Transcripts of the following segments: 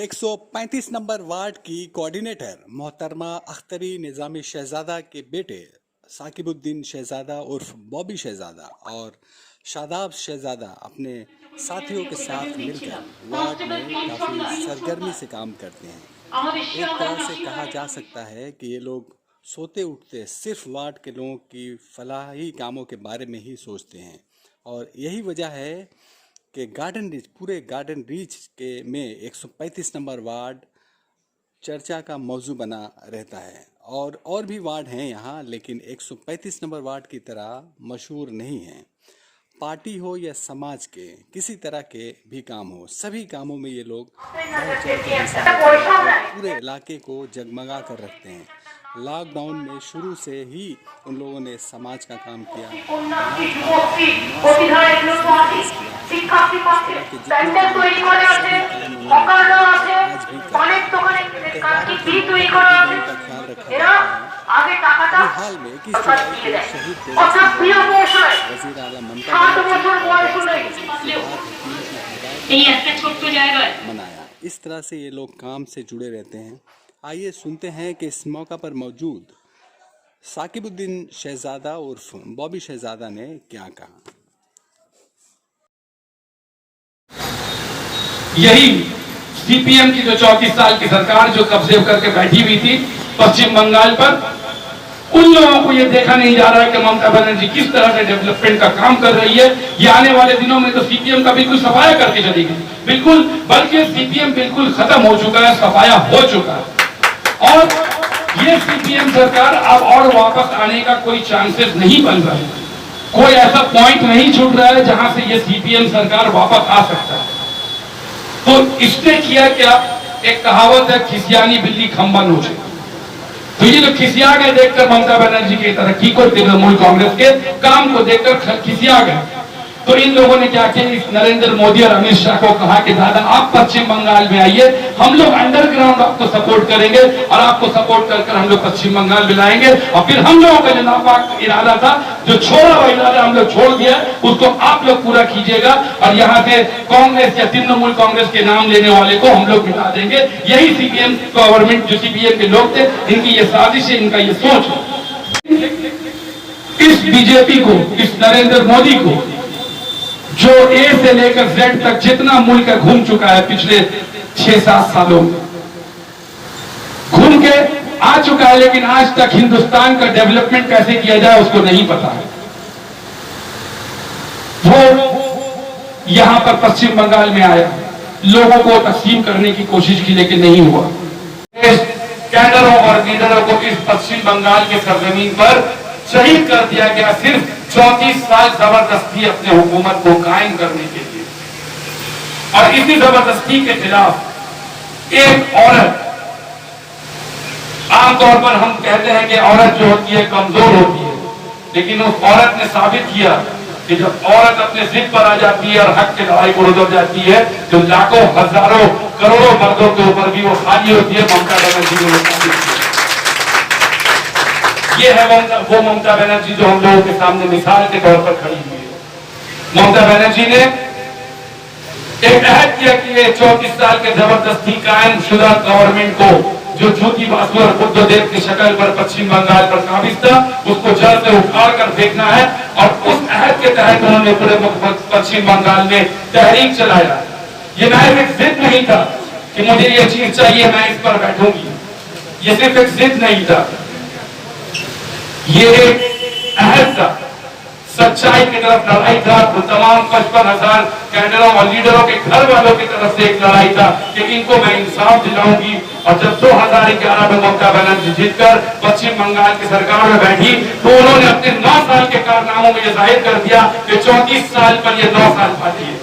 135 number ward की coordinator मोहतरमा अख्तरी निज़ामी शहजादा के बेटे साकिबुद्दीन शहजादा उर्फ बॉबी शहजादा और शादाब शहजादा अपने साथियों के साथ मिलकर वार्ड में काफ़ी सरगर्मी से काम करते हैं। एक तरह से कहा जा सकता है कि ये लोग सोते उठते सिर्फ वार्ड के लोगों की फलाही कामों के बारे में ही सोचते हैं और यही वजह है कि गार्डन रीच पूरे गार्डन रीच के में 135 नंबर वार्ड चर्चा का मौजू बना रहता है। और भी वार्ड हैं यहाँ, लेकिन 135 नंबर वार्ड की तरह मशहूर नहीं हैं। पार्टी हो या समाज के किसी तरह के भी काम हो, सभी कामों में ये लोग पूरे इलाके को जगमगा कर रखते हैं। लॉकडाउन में शुरू से ही उन लोगों ने समाज का काम किया, हाल में 21 जुलाई को शहीद वज़ीर आला ममता मनाया। इस तरह से ये लोग काम से जुड़े रहते हैं। आइए सुनते हैं कि इस मौका पर मौजूद साकिबुद्दीन शहजादा उर्फ बॉबी शहजादा ने क्या कहा। यही सीपीएम की जो 34 साल की सरकार जो कब्जे करके बैठी हुई थी पश्चिम बंगाल पर, उन लोगों को यह देखा नहीं जा रहा है कि ममता बनर्जी किस तरह से डेवलपमेंट का काम कर रही है। ये आने वाले दिनों में तो सीपीएम का बिल्कुल सफाया करके चलेगी, बिल्कुल, बल्कि सीपीएम बिल्कुल खत्म हो चुका है, सफाया हो चुका है। और ये सीपीएम सरकार अब और वापस आने का कोई चांसेस नहीं बन रहा है। कोई ऐसा पॉइंट नहीं छूट रहा है जहां से ये सीपीएम सरकार वापस आ सकता है। तो इसने किया क्या, एक कहावत है, खिसियानी बिल्ली खंबा नोचे। तो ये जो खिसिया गए देखकर ममता बनर्जी की तरक्की को, तृणमूल कांग्रेस के काम को देखकर खिसिया गए, तो इन लोगों ने क्या किया, इस नरेंद्र मोदी और अमित शाह को कहा कि दादा आप पश्चिम बंगाल में आइए, हम लोग अंडरग्राउंड आपको सपोर्ट करेंगे और आपको सपोर्ट कर हम लोग पश्चिम बंगाल में लाएंगे। और फिर हम लोगों का जो नापाक इरादा था, जो छोड़ा हुआ इरादा हम लोग छोड़ दिया, उसको आप लोग पूरा कीजिएगा और यहाँ से कांग्रेस या तृणमूल कांग्रेस के नाम लेने वाले को हम लोग मिटा देंगे। यही सीपीएम गवर्नमेंट, जो सीपीएम के लोग थे, इनकी ये साजिश है, इनका ये सोच है। इस बीजेपी को, इस नरेंद्र मोदी को, जो ए से लेकर जेड तक जितना मुल्क घूम चुका है पिछले 6-7 सालों में, घूम के आ चुका है, लेकिन आज तक हिंदुस्तान का डेवलपमेंट कैसे किया जाए उसको नहीं पता है। वो यहां पर पश्चिम बंगाल में आया, लोगों को तकसीम करने की कोशिश की, लेकिन नहीं हुआ। कैडरों और लीडरों को इस पश्चिम बंगाल के सरजमीन पर शहीद कर दिया गया, सिर्फ 34 साल जबरदस्ती अपने हुकूमत को कायम करने के लिए। और इसी जबरदस्ती के खिलाफ एक औरत, आमतौर पर हम कहते हैं कि औरत जो होती है कमजोर होती है, लेकिन उस औरत ने साबित किया कि जब औरत अपने जिद पर आ जाती है और हक की लड़ाई को उतर जाती है, तो लाखों, हजारों, करोड़ों मर्दों के ऊपर भी वो खाली होती है। ममता बनर्जी ने ये है वो ममता बनर्जी जो हम लोगों के सामने मिसाल के तौर पर खड़ी हुई है। ममता बनर्जी ने एक अहद किया कि ये 34 साल के जबरदस्ती कायम शुदा गवर्नमेंट को, जो ज्योति बासु और बुद्धदेव की शक्ल पर पश्चिम बंगाल पर काबिज था, उसको जड़ से उखाड़ कर फेंकना है। और उस अहद के तहत उन्होंने पूरे पश्चिम बंगाल में तहरीक चलाया। ये महज एक जिद नहीं था कि मुझे ये चीज चाहिए, मैं इस पर बैठूंगी, ये सिर्फ एक जिद नहीं था, ये एक अहद था, सच्चाई की तरफ लड़ाई था। वो तमाम 55,000 कैडरों और लीडरों के घर वालों की तरफ से एक लड़ाई था कि इनको मैं इंसाफ दिलाऊंगी। और जब 2011 में ममता बनर्जी जीतकर पश्चिम बंगाल की सरकार में बैठी, तो उन्होंने अपने 9 साल के कारनामों में यह जाहिर कर दिया कि 34 साल पर यह 9 साल पाती है।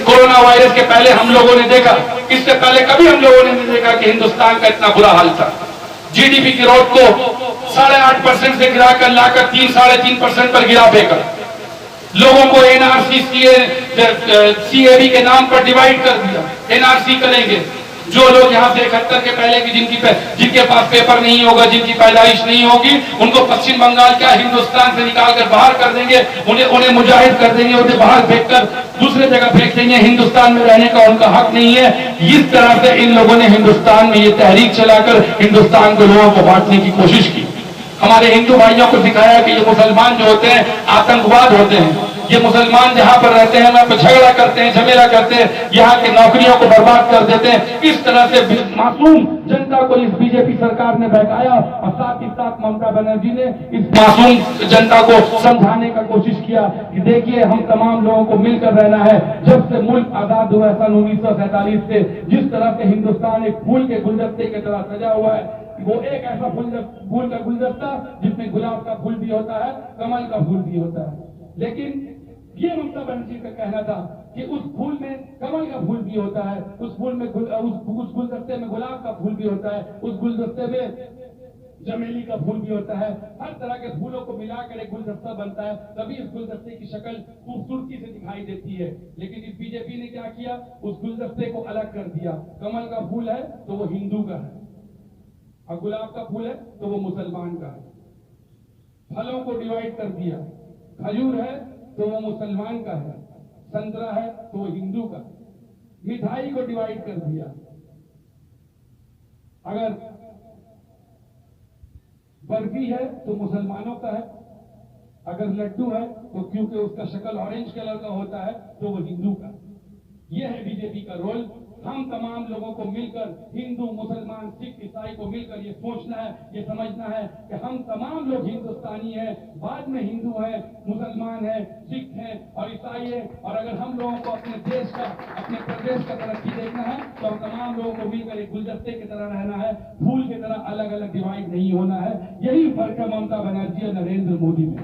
कोरोना वायरस के पहले हम लोगों ने देखा, इससे पहले कभी हम लोगों ने नहीं देखा कि हिंदुस्तान का इतना बुरा हाल था। जीडीपी की ग्रोथ को 8.5% से गिराकर लाकर 3-3.5% पर गिरा देकर, लोगों को एनआरसी सीएबी के नाम पर डिवाइड कर दिया। एनआरसी करेंगे जो लोग यहाँ से 71 के पहले की जिनके पास पेपर नहीं होगा, जिनकी पैदाइश नहीं होगी, उनको पश्चिम बंगाल क्या हिंदुस्तान से निकाल कर बाहर कर देंगे, उन्हें मुजाहिद कर देंगे, उन्हें बाहर फेंक कर दूसरे जगह फेंक देंगे, हिंदुस्तान में रहने का उनका हक नहीं है। इस तरह से इन लोगों ने हिंदुस्तान में ये तहरीक चलाकर हिंदुस्तान के लोगों को बांटने की कोशिश की। हमारे हिंदू भाइयों को सिखाया कि ये मुसलमान जो होते हैं आतंकवाद होते हैं, ये मुसलमान जहां पर रहते हैं वहां पर झगड़ा करते हैं, झमेला करते हैं, यहाँ की नौकरियों को बर्बाद कर देते हैं। इस तरह से मासूम जनता को इस बीजेपी सरकार ने बहकाया और साथ ही साथ ममता बनर्जी ने इस मासूम जनता को समझाने का कोशिश किया कि देखिए हम तमाम लोगों को मिलकर रहना है। जब से मुल्क आजाद हुआ सन 1947 से जिस तरह से हिंदुस्तान एक फूल के गुलदस्ते की तरह सजा हुआ है, वो एक ऐसा फूल का गुलदस्ता जिसमें गुलाब का फूल भी होता है, कमल का फूल भी होता है। लेकिन ये ममता बनर्जी का कहना था कि उस फूल में कमल का फूल भी होता है, उस फूल में उस गुलदस्ते में गुलाब का फूल भी होता है, उस गुलदस्ते में चमेली का फूल भी होता है। हर तरह के फूलों को मिलाकर एक गुलदस्ता बनता है, तभी इस गुलदस्ते की शक्ल खूबसूरती से दिखाई देती है। लेकिन इस बीजेपी ने क्या किया, उस गुलदस्ते को अलग कर दिया। कमल का फूल है तो वो हिंदू का है, और गुलाब का फूल है तो वो मुसलमान का है। फलों को डिवाइड कर दिया, खजूर है तो वो मुसलमान का है, संतरा है तो वो हिंदू का। मिठाई को डिवाइड कर दिया, अगर बर्फी है तो मुसलमानों का है, अगर लड्डू है तो क्योंकि उसका शक्ल ऑरेंज कलर का होता है तो वो हिंदू का। यह है बीजेपी का रोल। हम तमाम लोगों को मिलकर, हिंदू मुसलमान सिख ईसाई को मिलकर ये सोचना है, ये समझना है कि हम तमाम लोग हिंदुस्तानी हैं, बाद में हिंदू हैं, मुसलमान हैं, सिख हैं और ईसाई हैं। और अगर हम लोगों को अपने देश का, अपने प्रदेश का तरक्की देखना है तो हम तमाम लोगों को मिलकर एक गुलदस्ते की तरह रहना है, फूल की तरह अलग अलग डिवाइड नहीं होना है। यही फर्क है ममता बनर्जी और नरेंद्र मोदी में।